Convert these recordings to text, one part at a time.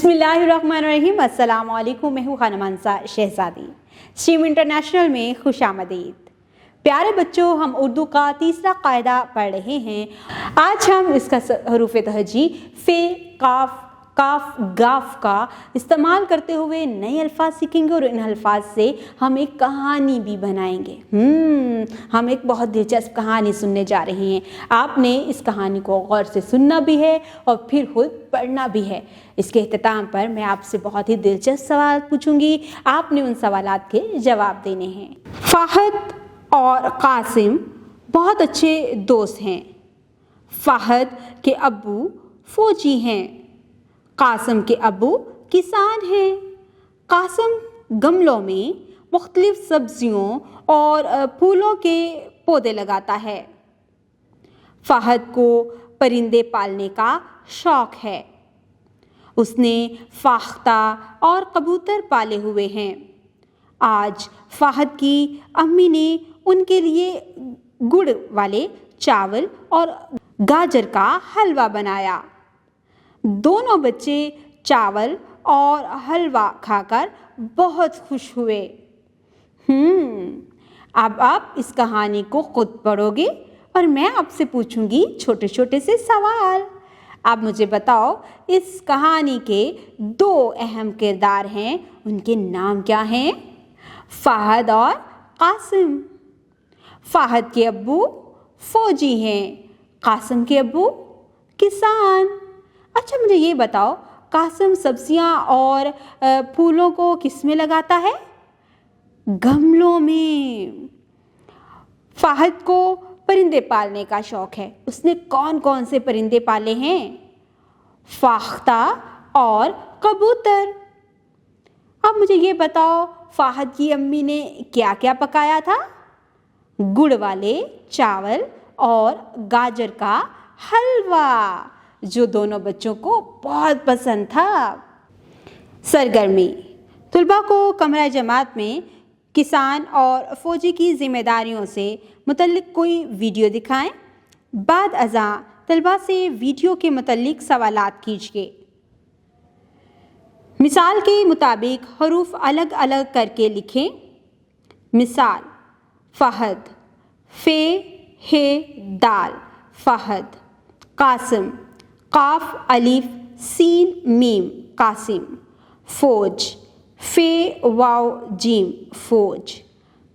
बिस्मिल्लाहिर्रहमानिर्रहीम। अस्सलाम वालेकुम। मैं हूँ खानम अंसा शहजादी। स्ट्रीम इंटरनेशनल में खुशामदीद। प्यारे बच्चों, हम उर्दू का तीसरा कायदा पढ़ रहे हैं। आज हम इसका हरूफ तहजी फे, काफ, काफ, गाफ का इस्तेमाल करते हुए नए अल्फाज सीखेंगे और इन अल्फाज से हम एक कहानी भी बनाएंगे। हम एक बहुत दिलचस्प कहानी सुनने जा रहे हैं। आपने इस कहानी को गौर से सुनना भी है और फिर खुद पढ़ना भी है। इसके इख्तिताम पर मैं आपसे बहुत ही दिलचस्प सवाल पूछूंगी, आपने उन सवालात के जवाब देने हैं। फ़ाहद और कासिम बहुत अच्छे दोस्त हैं। फ़ाहद के अब्बू फ़ौजी हैं, कासिम के अब्बू किसान हैं। कासिम गमलों में मुख्तलिफ सब्जियों और फूलों के पौधे लगाता है। फ़ाहद को परिंदे पालने का शौक़ है। उसने फाख्ता और कबूतर पाले हुए हैं। आज फ़ाहद की अम्मी ने उनके लिए गुड़ वाले चावल और गाजर का हलवा बनाया। दोनों बच्चे चावल और हलवा खाकर बहुत खुश हुए। अब आप इस कहानी को खुद पढ़ोगे और मैं आपसे पूछूंगी छोटे छोटे से सवाल। आप मुझे बताओ, इस कहानी के दो अहम किरदार हैं, उनके नाम क्या हैं? फ़ाहद और कासिम। फ़ाहद के अब्बू फ़ौजी हैं, कासिम के अब्बू किसान। अच्छा, मुझे ये बताओ, कासिम सब्जियां और फूलों को किस में लगाता है? गमलों में। फ़ाहद को परिंदे पालने का शौक़ है। उसने कौन कौन से परिंदे पाले हैं? फाख्ता और कबूतर। अब मुझे ये बताओ, फ़ाहद की अम्मी ने क्या क्या पकाया था? गुड़ वाले चावल और गाजर का हलवा, जो दोनों बच्चों को बहुत पसंद था। सरगर्मी। तुलबा को कमरा जमात में किसान और फ़ौजी की ज़िम्मेदारियों से मुतल्लिक कोई वीडियो दिखाएं। बाद अज़ां तलबा से वीडियो के मुतल्लिक सवालात कीजिए। मिसाल के मुताबिक हरूफ अलग अलग करके लिखें। मिसाल: फ़ाहद, फ़े, हे, दाल, फ़ाहद। कासिम, काफ, अलिफ, सीन, मीम, कासिम। फ़ौज, फ़े, वाव, जीम, फ़ौज।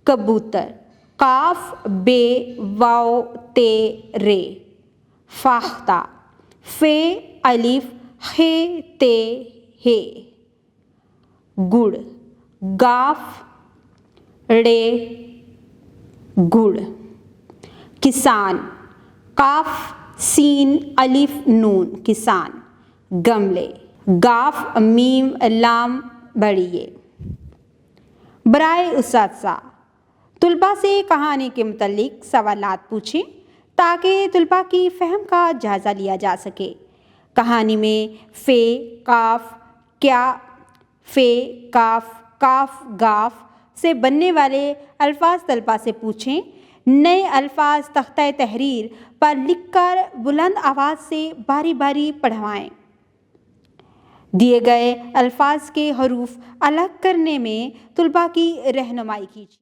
कबूतर, काफ, बे, वाव, ते, रे, फाख्ता। फ़े, अलिफ, हे, ते, हे। गुड़, गाफ, रे, गुड़। किसान, काफ, सीन, अलिफ, नून, किसान। गमले, गाफ, मीम, लाम, बड़िए। बराए उस्ताज़ा, तुलबा से कहानी के मुतल्लिक सवालात पूछें ताकि तुलबा की फ़हम का जायज़ा लिया जा सके। कहानी में फ़े, काफ, क्या, फ़े, काफ, काफ, गाफ से बनने वाले अल्फाज तलबा से पूछें। नए अल्फाज तख्ता तहरीर पर लिखकर बुलंद आवाज़ से बारी बारी पढ़वाएं। दिए गए अल्फाज के हरूफ अलग करने में तुलबा की रहनुमाई कीजिए।